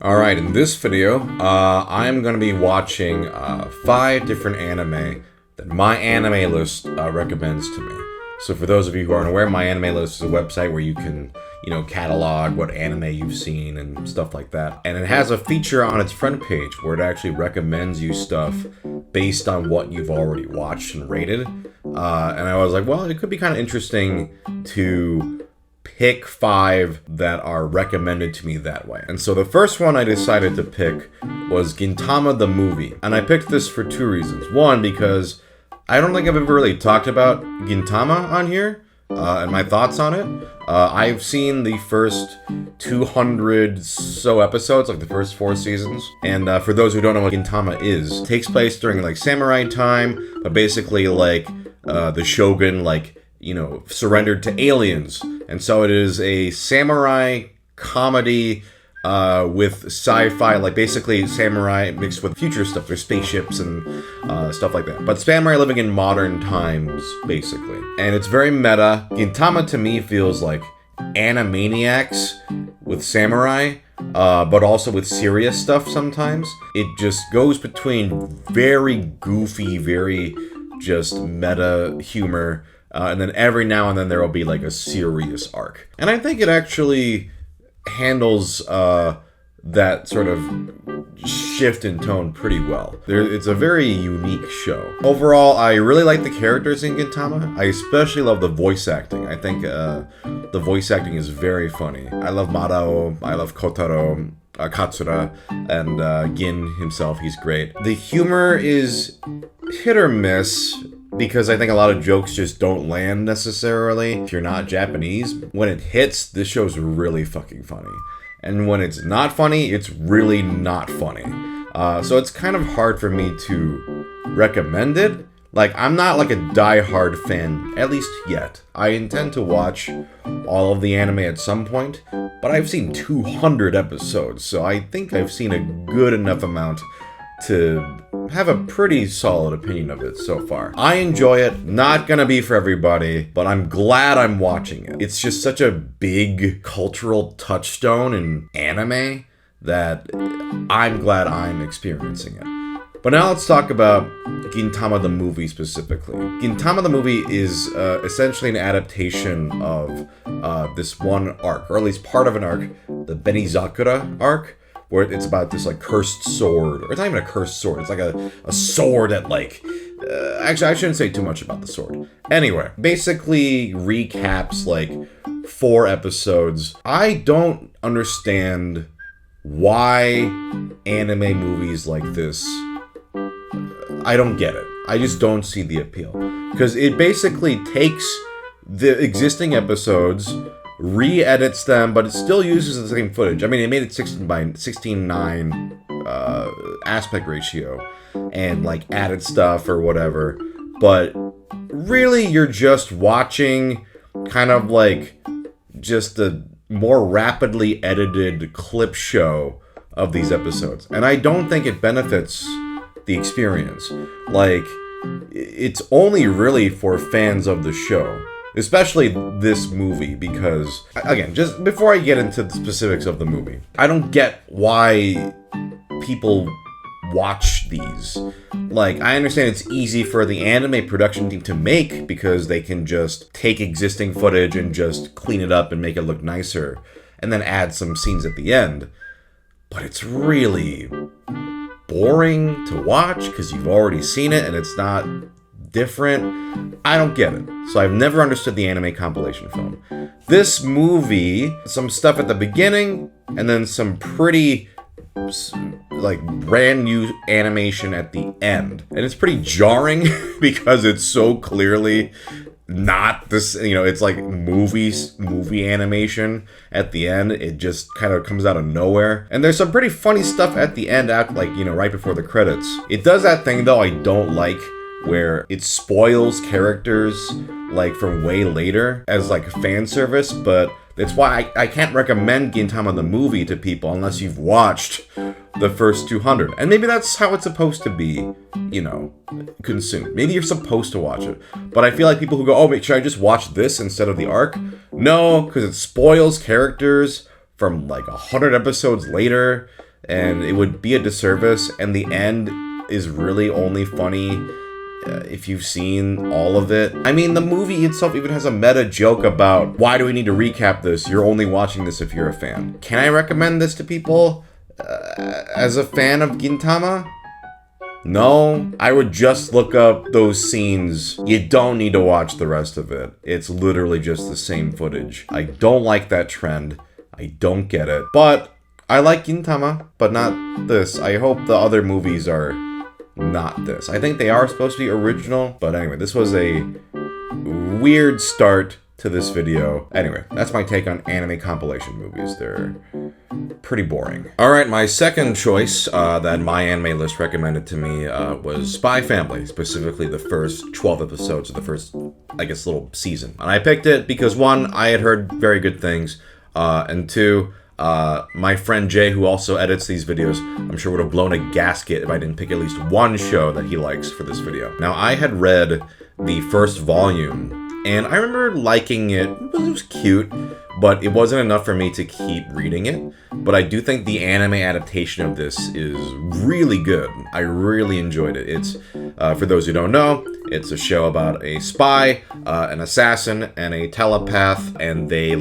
Alright, in this video, I'm going to be watching 5 different anime that MyAnimeList recommends to me. So for those of you who aren't aware, MyAnimeList is a website where you can, catalog what anime you've seen and stuff like that. And it has a feature on its front page where it actually recommends you stuff based on what you've already watched and rated. And I was like, well, it could be kind of interesting to pick 5 that are recommended to me that way. And so the first one I decided to pick was Gintama the movie. And I picked this for 2 reasons. One, because I don't think I've ever really talked about Gintama on here and my thoughts on it. I've seen the first 200 so episodes, like the first 4 seasons. And for those who don't know what Gintama is, it takes place during like samurai time, but basically like the shogun surrendered to aliens. And so it is a samurai comedy with sci-fi, like basically samurai mixed with future stuff. There's spaceships and stuff like that. But samurai living in modern times, basically. And it's very meta. Gintama to me feels like Animaniacs with samurai, but also with serious stuff sometimes. It just goes between very goofy, very just meta humor, and then every now and then there will be like a serious arc. And I think it actually handles that sort of shift in tone pretty well. It's a very unique show. Overall, I really like the characters in Gintama. I especially love the voice acting. I think the voice acting is very funny. I love Madao, I love Kotaro, Katsura, and Gin himself, he's great. The humor is hit or miss, because I think a lot of jokes just don't land necessarily if you're not Japanese. When it hits, this show's really fucking funny. And when it's not funny, it's really not funny. So it's kind of hard for me to recommend it. Like, I'm not like a die-hard fan, at least yet. I intend to watch all of the anime at some point, but I've seen 200 episodes, so I think I've seen a good enough amount to have a pretty solid opinion of it so far. I enjoy it, not gonna be for everybody, but I'm glad I'm watching it. It's just such a big cultural touchstone in anime that I'm glad I'm experiencing it. But now let's talk about Gintama the movie specifically. Gintama the movie is essentially an adaptation of this one arc, or at least part of an arc, the Benizakura arc, where it's about this like cursed sword, or it's not even a cursed sword, it's like a sword that like, actually I shouldn't say too much about the sword. Anyway, basically recaps like 4 episodes. I don't understand why anime movies like this, I don't get it. I just don't see the appeal. Because it basically takes the existing episodes, re-edits them, but it still uses the same footage. I mean, it made it 16:9 aspect ratio and like added stuff or whatever, but really you're just watching kind of like just a more rapidly edited clip show of these episodes, and I don't think it benefits the experience. Like, it's only really for fans of the show, especially this movie, because, again, just before I get into the specifics of the movie, I don't get why people watch these. Like, I understand it's easy for the anime production team to make, because they can just take existing footage and just clean it up and make it look nicer, and then add some scenes at the end. But it's really boring to watch, because you've already seen it, and it's not different. I don't get it. So I've never understood the anime compilation film. This movie, some stuff at the beginning, and then some pretty like brand new animation at the end. And it's pretty jarring because it's so clearly not this, it's like movie animation at the end. It just kind of comes out of nowhere. And there's some pretty funny stuff at the end, right before the credits. It does that thing though I don't like, where it spoils characters like from way later as like fan service, but that's why I can't recommend Gintama the movie to people unless you've watched the first 200. And maybe that's how it's supposed to be, consumed. Maybe you're supposed to watch it. But I feel like people who go, oh, should I just watch this instead of the arc? No, because it spoils characters from like 100 episodes later. and it would be a disservice, and the end is really only funny if you've seen all of it. I mean, the movie itself even has a meta joke about, why do we need to recap this? You're only watching this if you're a fan. Can I recommend this to people as a fan of Gintama? No, I would just look up those scenes. You don't need to watch the rest of it. It's literally just the same footage. I don't like that trend. I don't get it. But I like Gintama, but not this. I hope the other movies are not this. I think they are supposed to be original, but anyway, this was a weird start to this video. Anyway, that's my take on anime compilation movies. They're pretty boring. Alright, my second choice that MyAnimeList recommended to me was Spy Family, specifically the first 12 episodes of the first, I guess, little season. And I picked it because, one, I had heard very good things, and two, my friend Jay, who also edits these videos, I'm sure would have blown a gasket if I didn't pick at least one show that he likes for this video. Now, I had read the first volume, and I remember liking it. It was cute, but it wasn't enough for me to keep reading it. But I do think the anime adaptation of this is really good. I really enjoyed it. It's, for those who don't know, it's a show about a spy, an assassin, and a telepath, and they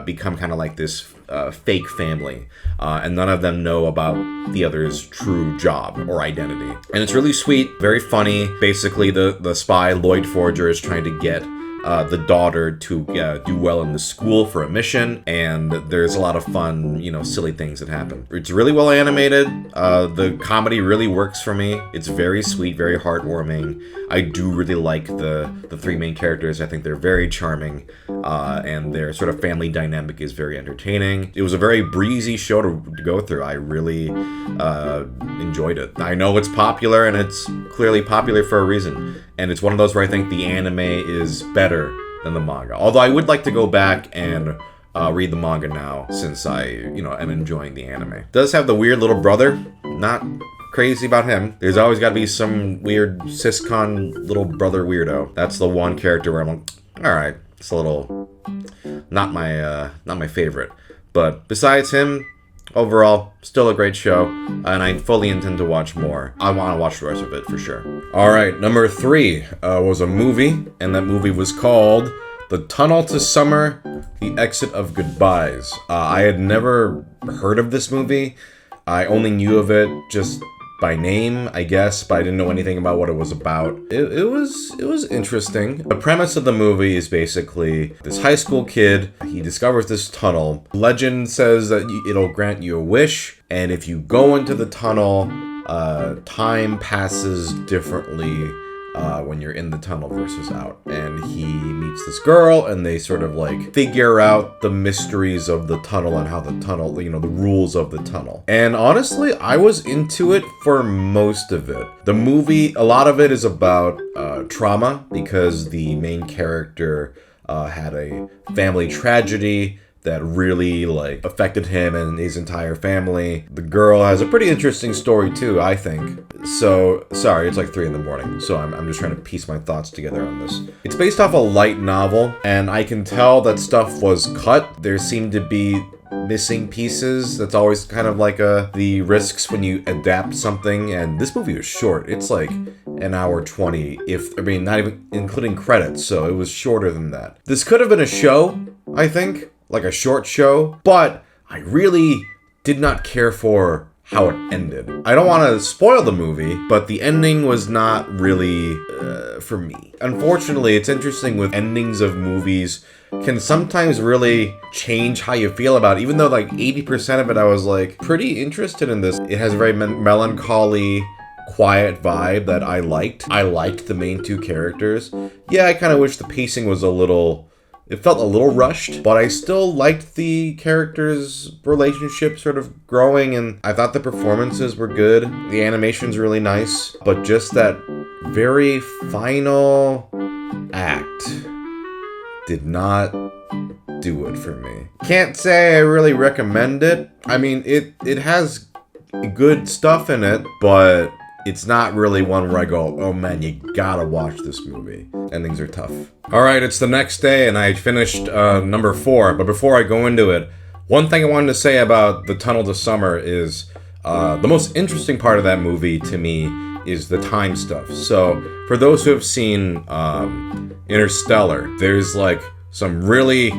become kind of like this fake family, and none of them know about the other's true job or identity. And it's really sweet, very funny. Basically, the spy, Lloyd Forger, is trying to get the daughter to do well in the school for a mission, and there's a lot of fun, silly things that happen. It's really well animated. The comedy really works for me. It's very sweet, very heartwarming. I do really like the three main characters. I think they're very charming, and their sort of family dynamic is very entertaining. It was a very breezy show to go through. I really enjoyed it. I know it's popular, and it's clearly popular for a reason. And it's one of those where I think the anime is better than the manga. Although I would like to go back and read the manga now, since I, am enjoying the anime. It does have the weird little brother. Not crazy about him. There's always got to be some weird siscon little brother weirdo. That's the one character where I'm like, all right, it's a little not my favorite. But besides him, overall, still a great show, and I fully intend to watch more. I want to watch the rest of it for sure. Alright, number 3 was a movie, and that movie was called The Tunnel to Summer, The Exit of Goodbyes. I had never heard of this movie. I only knew of it just by name, I guess, but I didn't know anything about what it was about. It was interesting. The premise of the movie is basically this high school kid, he discovers this tunnel. Legend says that it'll grant you a wish, and if you go into the tunnel, time passes differently when you're in the tunnel versus out. And he meets this girl, and they sort of figure out the mysteries of the tunnel and how the tunnel, the rules of the tunnel. And honestly, I was into it for most of it. The movie, a lot of it is about trauma, because the main character had a family tragedy that really affected him and his entire family. The girl has a pretty interesting story too, I think. So, sorry, it's 3 in the morning, so I'm just trying to piece my thoughts together on this. It's based off a light novel, and I can tell that stuff was cut. There seemed to be missing pieces. That's always kind of the risks when you adapt something, and this movie was short. It's an hour 20, not even including credits, so it was shorter than that. This could have been a show, I think. A short show, but I really did not care for how it ended. I don't want to spoil the movie, but the ending was not really for me. Unfortunately, it's interesting with endings of movies can sometimes really change how you feel about it. Even though 80% of it I was pretty interested in this. It has a very melancholy, quiet vibe that I liked. I liked the main two characters. Yeah, I kind of wish the pacing was it felt a little rushed, but I still liked the characters' relationship sort of growing, and I thought the performances were good. The animation's really nice, but just that very final act did not do it for me. Can't say I really recommend it. I mean, it has good stuff in it, but it's not really one where I go, oh man, you gotta watch this movie. Endings are tough. Alright, it's the next day, and I finished number 4, but before I go into it, one thing I wanted to say about The Tunnel to Summer is The most interesting part of that movie to me is the time stuff. So for those who have seen Interstellar, there's like some really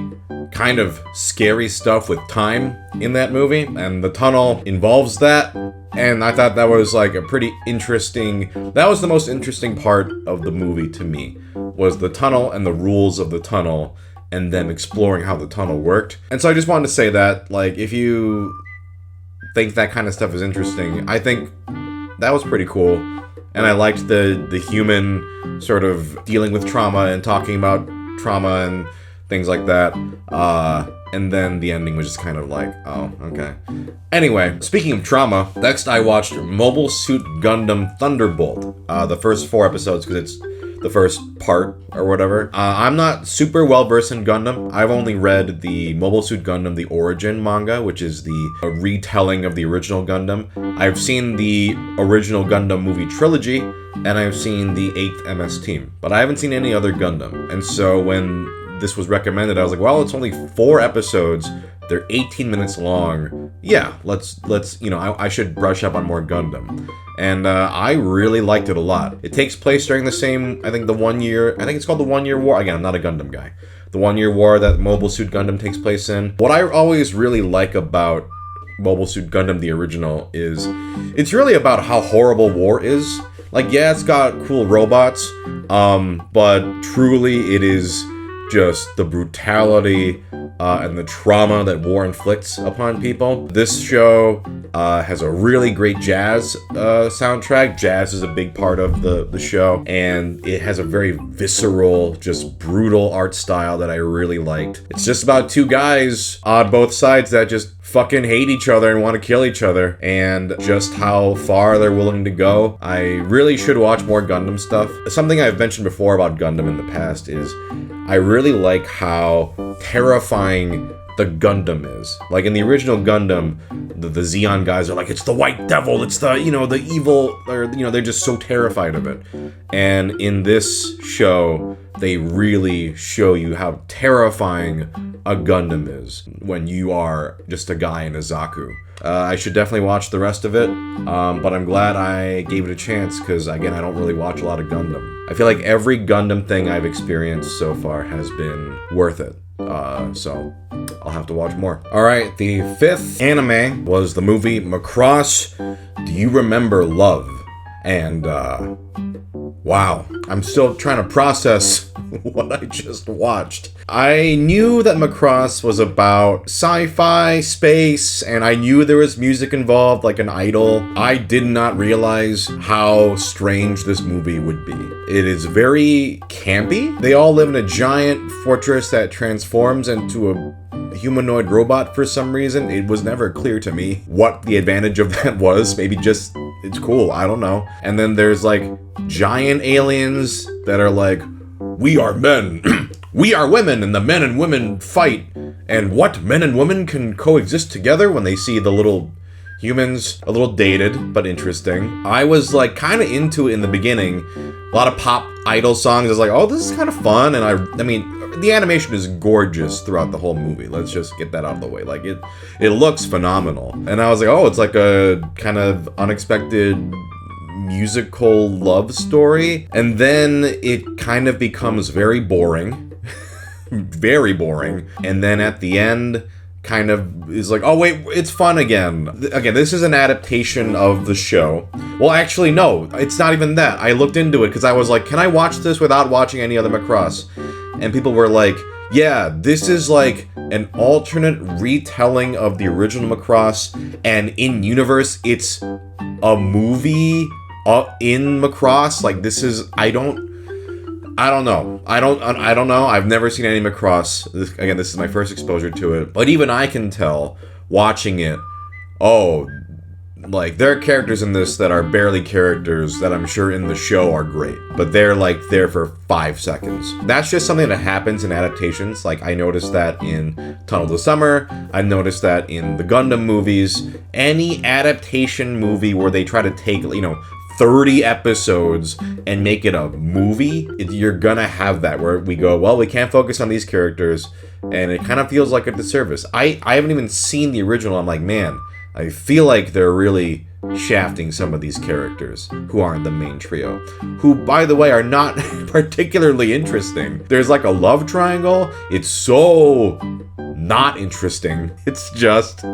kind of scary stuff with time in that movie, and the tunnel involves that. And I thought that was like a pretty interesting, that was the most interesting part of the movie to me, was the tunnel and the rules of the tunnel, and then exploring how the tunnel worked. And so I just wanted to say that, like, if you think that kind of stuff is interesting, I think that was pretty cool. And I liked the human sort of dealing with trauma and talking about trauma and things like that. And then the ending was just kind of like, oh, okay. Anyway, speaking of trauma, next I watched Mobile Suit Gundam Thunderbolt. The first 4 episodes, because it's the first part or whatever. I'm not super well versed in Gundam. I've only read the Mobile Suit Gundam The Origin manga, which is the retelling of the original Gundam. I've seen the original Gundam movie trilogy, and I've seen the 8th MS Team, but I haven't seen any other Gundam. And so when this was recommended, I was like, well, it's only 4 episodes. They're 18 minutes long. Yeah, let's I should brush up on more Gundam. And I really liked it a lot. It takes place during the same, I think it's called the 1 Year War. Again, I'm not a Gundam guy. The 1 Year War that Mobile Suit Gundam takes place in. What I always really like about Mobile Suit Gundam, the original, is it's really about how horrible war is. Like, yeah, it's got cool robots, but truly it is just the brutality and the trauma that war inflicts upon people. This show has a really great jazz soundtrack. Jazz is a big part of the show, and it has a very visceral, just brutal art style that I really liked. It's just about 2 guys on both sides that just fucking hate each other and want to kill each other, and just how far they're willing to go. I really should watch more Gundam stuff. Something I've mentioned before about Gundam in the past is I really like how terrifying the Gundam is. Like in the original Gundam, the Zeon guys are like, it's the white devil, it's the, the evil, or, they're just so terrified of it. And in this show, they really show you how terrifying a Gundam is when you are just a guy in a Zaku. I should definitely watch the rest of it, but I'm glad I gave it a chance, because again, I don't really watch a lot of Gundam. I feel like every Gundam thing I've experienced so far has been worth it. So I'll have to watch more. Alright, the 5th anime was the movie Macross, Do You Remember Love? And, wow, I'm still trying to process what I just watched. I knew that Macross was about sci-fi, space, and I knew there was music involved, like an idol. I did not realize how strange this movie would be. It is very campy. They all live in a giant fortress that transforms into a humanoid robot for some reason. It was never clear to me what the advantage of that was. Maybe just it's cool, I don't know. And then there's like giant aliens that are like, we are men, we are women, and the men and women fight. And what, men and women can coexist together when they see the little humans? A little dated, but interesting. I was like kind of into it in the beginning. A lot of pop idol songs. I was like, oh, this is kind of fun. And I mean, the animation is gorgeous throughout the whole movie. Let's just get that out of the way. Like, it looks phenomenal. And I was like, oh, it's like a kind of unexpected musical love story. And then it kind of becomes very boring. Very boring. And then at the end, kind of is like, oh wait, it's fun again. Again, this is an adaptation of the show. Well, actually, no, it's not even that. I looked into it because I was like, can I watch this without watching any other Macross? And people were like, yeah, this is like an alternate retelling of the original Macross, and in universe, it's a movie in Macross. Like, this is, I don't know. I don't know. I've never seen any Macross. Again, this is my first exposure to it. But even I can tell, watching it, oh, like, there are characters in this that are barely characters that I'm sure in the show are great. But they're, like, there for 5 seconds. That's just something that happens in adaptations. Like, I noticed that in Tunnel to Summer. I noticed that in the Gundam movies. Any adaptation movie where they try to take, 30 episodes and make it a movie, you're gonna have that where we go, well, we can't focus on these characters, and it kind of feels like a disservice. I haven't even seen the original. I'm like, man, I feel like they're really shafting some of these characters who aren't the main trio, who, by the way, are not particularly interesting. There's like a love triangle. It's so not interesting. It's just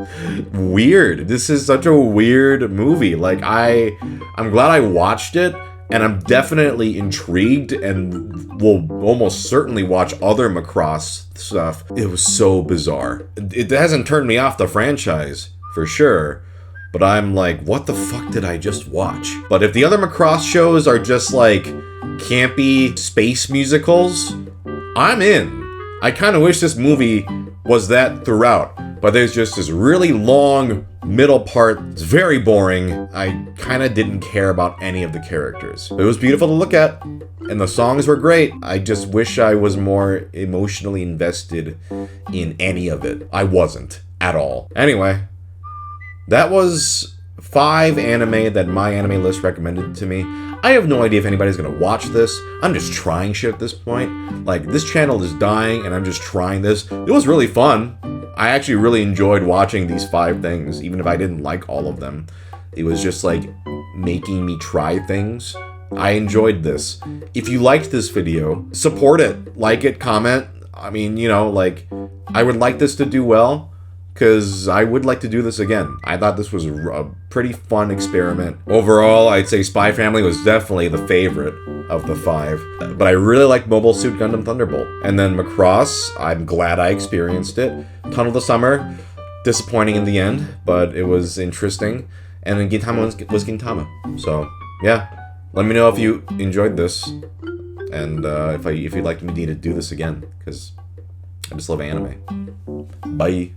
weird. This is such a weird movie. Like, I'm glad I watched it, and I'm definitely intrigued and will almost certainly watch other Macross stuff. It was so bizarre. It hasn't turned me off the franchise, for sure. But I'm like, what the fuck did I just watch? But if the other Macross shows are just like campy space musicals, I'm in. I kind of wish this movie was that throughout. But there's just this really long middle part. It's very boring. I kind of didn't care about any of the characters. It was beautiful to look at, and the songs were great. I just wish I was more emotionally invested in any of it. I wasn't at all. Anyway, that was 5 anime that MyAnimeList recommended to me. I have no idea if anybody's gonna watch this. I'm just trying shit at this point. Like, this channel is dying and I'm just trying this. It was really fun. I actually really enjoyed watching these 5 things, even if I didn't like all of them. It was just like making me try things. I enjoyed this. If you liked this video, support it. Like it, comment. I mean, you know, like, I would like this to do well, because I would like to do this again. I thought this was a pretty fun experiment. Overall, I'd say Spy Family was definitely the favorite of the 5. But I really liked Mobile Suit Gundam Thunderbolt. And then Macross, I'm glad I experienced it. Tunnel of the Summer, disappointing in the end, but it was interesting. And then Gintama was Gintama. So, yeah. Let me know if you enjoyed this. And if you'd like me to do this again, because I just love anime. Bye.